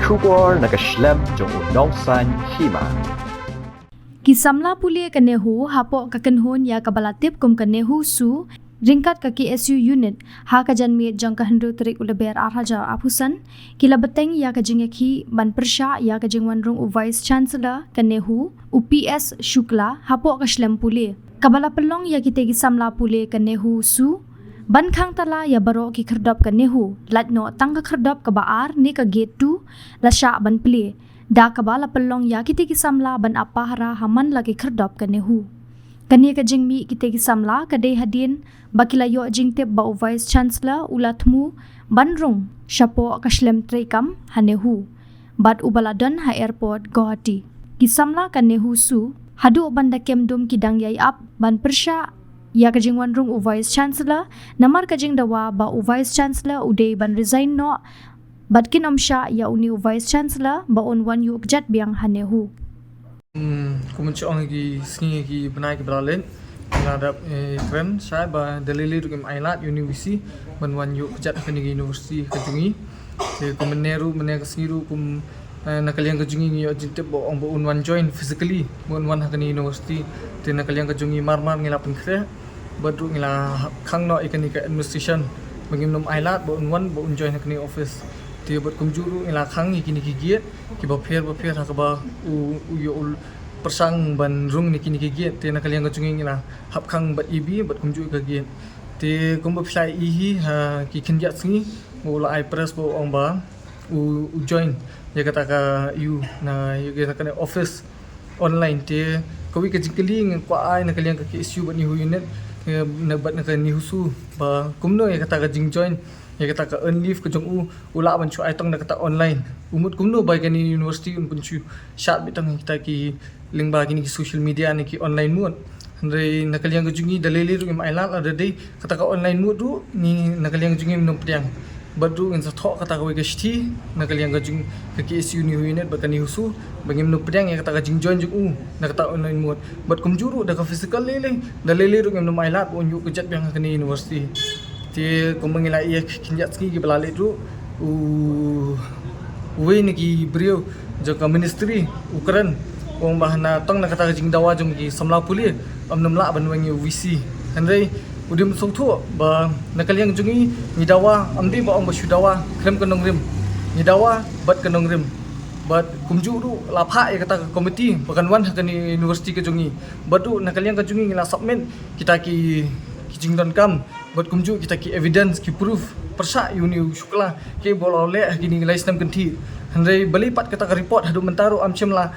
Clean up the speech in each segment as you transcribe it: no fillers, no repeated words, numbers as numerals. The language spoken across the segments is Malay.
Shubor nakaslem jong unongsan hima. Kisamla pulie kanehu hapo kakenhun ya kabalatip kum kanehu su ringkat ka KSU unit ha kajan mi jang ka hendru trik uleber arhaja apusan kila beteng ya kajingeki ban persha ya kajingwan rung vice chancellor kanehu UPS Shukla hapo kaslem pulie kabala pelong ya kite kisamla pulie kanehu su ban khang tala ya baro ki kherdap kanehu latno tangka kherdap ka baar ni ka gate tu la sha ban plie da kabala pelong ya kite kisamla ban apahara haman lagi kherdap kanehu kani ka jingmi kite kisamla kade hadin bakila yo jingte ba vice chancellor ulatmu banrung shapo kaslem trekam hanehu bad ubaladan ha airport Guwahati kisamla kanehu su hadu banda kemdum kidang yai ap ban persha ya kajingwan rung vice chancellor namar kajing dawa ba vice chancellor uday ban resign no badkin amsha ya uni vice chancellor ba on wan yu jat biang hanehu kumunci orang lagi sengi lagi benai ke beralin menghadap keren saya ba dalili rukim ailat universiti menwan yu jat ke universiti kejungi kumeneru mener sengiru kum nakalian kejungi yo jintep bo on wan join physically on wan hakani universiti te nakalian kejungi marmar ngila penkre badru ngila khang no ikani ka administration bangim ailat bo on join hakani office dia buat kumjuru ngila khang ikini gigiet ki ba pher ha ba u yo persang ban rung ni kini gigiet te nakalian kejungi ngila hap khang bat ibi bat kumju gigiet te kumba phlai ihi ha ki khinjat singi mola I press bo ong ba u join ya kata ka you na you kata ka office online te kawi ka jingkali ng kwa ai nakalian ka KSU bat ni unit na bat na ka ni husu ba kumno ya kata ka jing join ya kata ka earn leave ka jong ula ban chu ai tong na kata online umut kumno bai ka ni university un pun chu shat bitang kita ki lingba kini ki social media ni ki online mut andre nakalian ka jungi dalili ru im ailat ada dei kata ka online mut ru ni nakalian ka jungi minum priang badru in sa thok kata ka we gashti nakalian ka jung ka KSU ni unit ba ka ni husu bangim minum priang ya kata ka jing join jung na kata online mut bat kumjuru da ka physical lele dalili ru im minum ailat on yu ka jat biang ka ni university ti kumangila iya kinjat ski ki balalit ru we ni ki brio joka ministry ukran ong bahana tong na kata jing dawa jong ki samla puli amnam la ban wangi VC handai udim song thu ba nakaliang jungi ni dawa amdi ba ong ba dawa krem kanong rim ni dawa bat kanong rim bat kumju ru la pha e kata komiti bakan wan hakani university ka jungi badu nakaliang ka jungi ngila submit kita ki jingdon kam buat kumju kita ki evidence ki proof persa uni Shukla ke bolole gini nilai sistem kenti handai balipat kata ka report hadu mentaru amchem la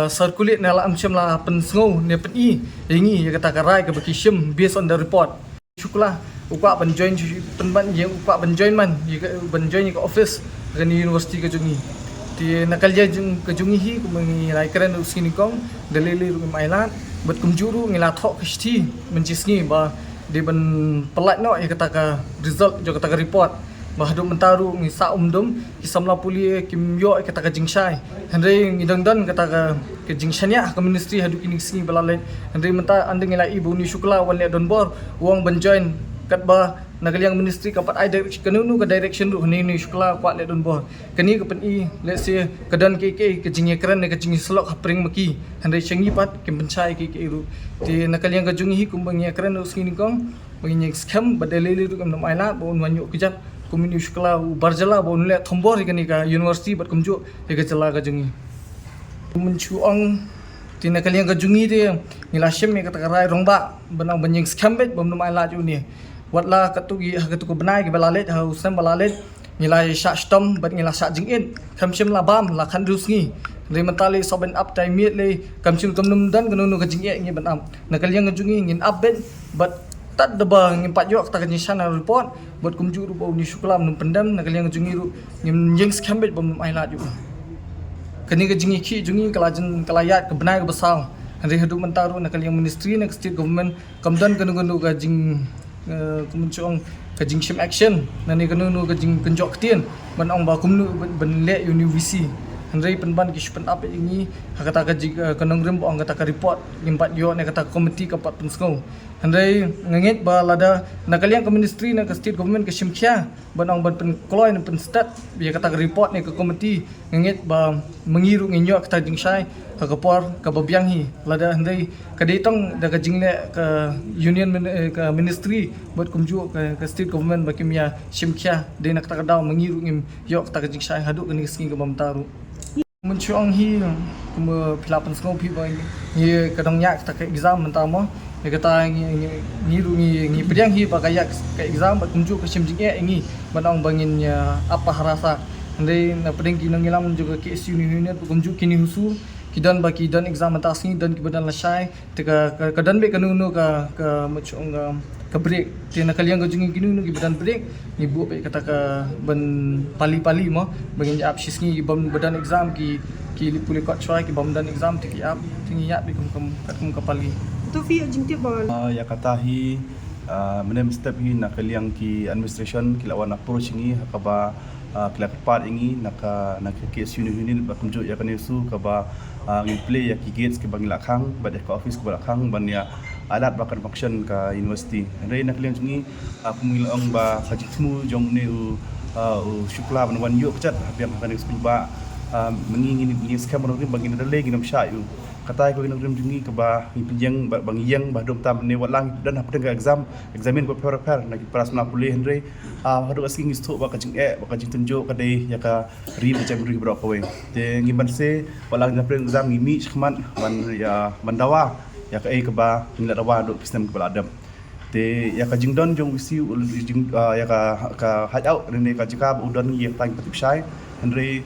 circulate nala amchem la pensngo ne pen ingi ya kata ka rai ka bakishim based on the report Shukla ukwa ban join penban yang ukwa ban join man ban join ka office ka university ka jungi ti nakalja jung ka jungi hi ku mangi rai keren usini kong dalili ru mailat buat kumjuru ngila thok kishti mencisni ba di ban pelat no ya kata ka result jo kata ka report bahadu mentaru ngi sa umdum kisamla puli kim yo kata ka jingshai handai ngidang kata ka jingshania ka ministry hadu kini singi balalet handai menta andeng ila ibu ni Shukla wan le donbor wong ban join kat ba nagaliang ministry kapat ai direction kanunu ka direction ru ni Shukla kwat le donbor kani ka pen let's say kadan KK ka jingye kran ka jingi slok hapring maki handai changi pat kim penchai KK ru ti nakaliang ka jungi hi kumbang ye kran us kini kong bagi scam badalili ru kam maila bon wanyu kijat komini Shukla barjala bon le thombor kani ka university bat kumju ka chala ka jungi menchuang ti nakaliang ka jungi te ngila shem me kata rai rongba banang banjing scam bet bom maila ju ni watla katugi hagatu benai ke balalet ha usam balalet ngilai sha stom bat ngila sha jingin kamshim la bam la khandusngi le mentali soben up time le kamshim tumnum dan kanunu ka jingi ngi ban am nakaliang jungi ngin up ben bat tat deba ngin pat yo kata kanyisan report bat kumju ru bau ni Shukla num pendam nakaliang jungi ru ngin jing scam bet bom ailat ju kani ka jingi ki jungi kalajan kalayat ke benai ke besar hari hadu mentaru nakaliang ministry nak state government kamdan kanu ka jing kemuncung kajing shim action nani kanunu kajing kenjok tien ban ong ba kumnu ban le university Hendai penban ki shupen up ini kata ka kanong rim ang kata ka report impat yo ne kata komiti ka pat pensngau. Hendai ngengit ba lada nakaliang ke ministry na ka state government ke shimkhia banang ban pen kloy ne pen stat biya kata ka report ne ke komiti ngengit ba mengiru nginyo kata jingshai ka kapor ka babyang hi lada hendai ka detong da ka jingle ka union ka ministry buat kumju ka state government ba kimya shimkhia de nak kata ka daw mengiru ngim yo kata ka jingshai hadu ke ni skin ka bamtaru mencuang hi kuma pilapan sngau pi ba ni kadang yak tak exam mentama ni kata ni ni pedang hi ba kayak ke exam ba tunjuk ke simjing ngi banang bangin apa rasa ndai na pedang kinang ngilam juga ke SU ni tunjuk kini husu kidan ba kidan exam mentas ni dan kibadan lasai teka kadan be kanunu ka mencuang ka break tina kaliang ko jingin kinu gi badan break ni bu pe kata ka ban pali mo bangin ap shisni bam badan exam ki puli kot try ki bam dan exam ti ap tingi ya bi kum ka pali tu fi jingti bol ya kata hi menem step hi nak kaliang ki administration ki lawan approach ni hakaba kila part ingi nak case unit ba kumjo ya kanesu kaba ngi play ya ki gates ki bangila khang ba de office ko khang ban ya alat bakar function ka university rei nak liang jungi kumil ong ba khajitmu jong ne u shukla ban wan yo chat biang kan explain ba mengingi ni scam ron bagi na lagi nam sha yu katai ko ginam jungi ka ba pinjang bang yang ba dom tam ne walang dan hap tengah examin ko per nak prasna pulih rei hadu asking istu ba ka jing ba ka jing tunjo ka dei ya ka ri macam ri bro ko we te ngi ban se walang na exam ngi mi khman ban ya mandawa ya ka ka ba ngi la wa do sistem ko adam te ya ka jing don jong wisi jing ya ka haj out ne ka jika udon ye tang patip shai Henry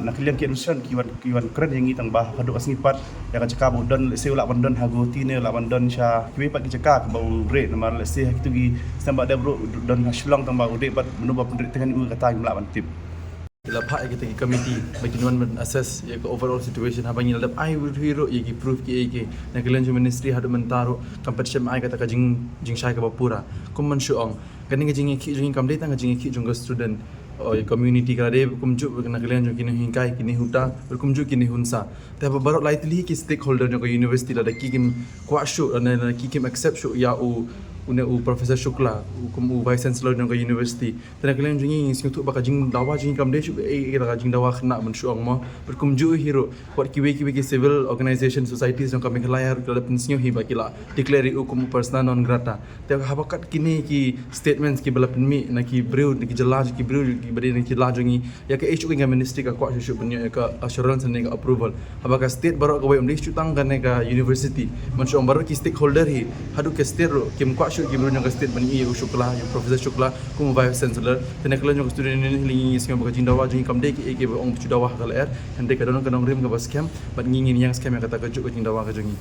nakiliang ki administration kiwan keren yang itang bah kadu asngipat ya ka jika udon se ula bandon hago tine la bandon sha kiwe pat ki jika ba re nama le se kitu gi samba da bro don hashlang tang ba ude pat menuba pendrit tengan u kata mla bantip Lapha kita ki committee bagi nuan assess ya ke overall situation habang ni lap ai hero ya ki proof ki na kalian ministry hadu mentaro competition ai kata ka jing shai ka bapura kum man shuong kaning jing ki jing kam data jing ki jung student community ka de kum ju na kalian jung kini hingkai kini huta kum ju kini hunsa ta barot lightly ki stakeholder jung university la ki kim kwa shu na ki kim accept shu ya Profesor Shukla kum vice chancellor ng university tena kalian jungi sing tu baka jing dawa jing kam de kita jing dawa khna man shuang mo kum ju hero what kiwe ki civil organization societies ng kami khalayar kala pinsnyo hi bakila declare kum persona non grata te habakat kini ki statements ki bala pinmi na ki breu ki jala ki breu ki bade ki la jungi ya ke HU ng ministry ka kwa shu punya ka assurance and approval habaka state baro ka way umdi chutang kan ka university man shuang baro ki stakeholder hi hadu ke state kim kwa shu ki bro yang state bani eu Shukla yang Profesor Shukla kum vice chancellor tena kala yang student ni lingi sing baka jing dawa jing kam de ki ong chu dawa kala er hande ka don rim ka bas scam bat ngingin yang scam yang kata ka ju ka jing dawa ka jungi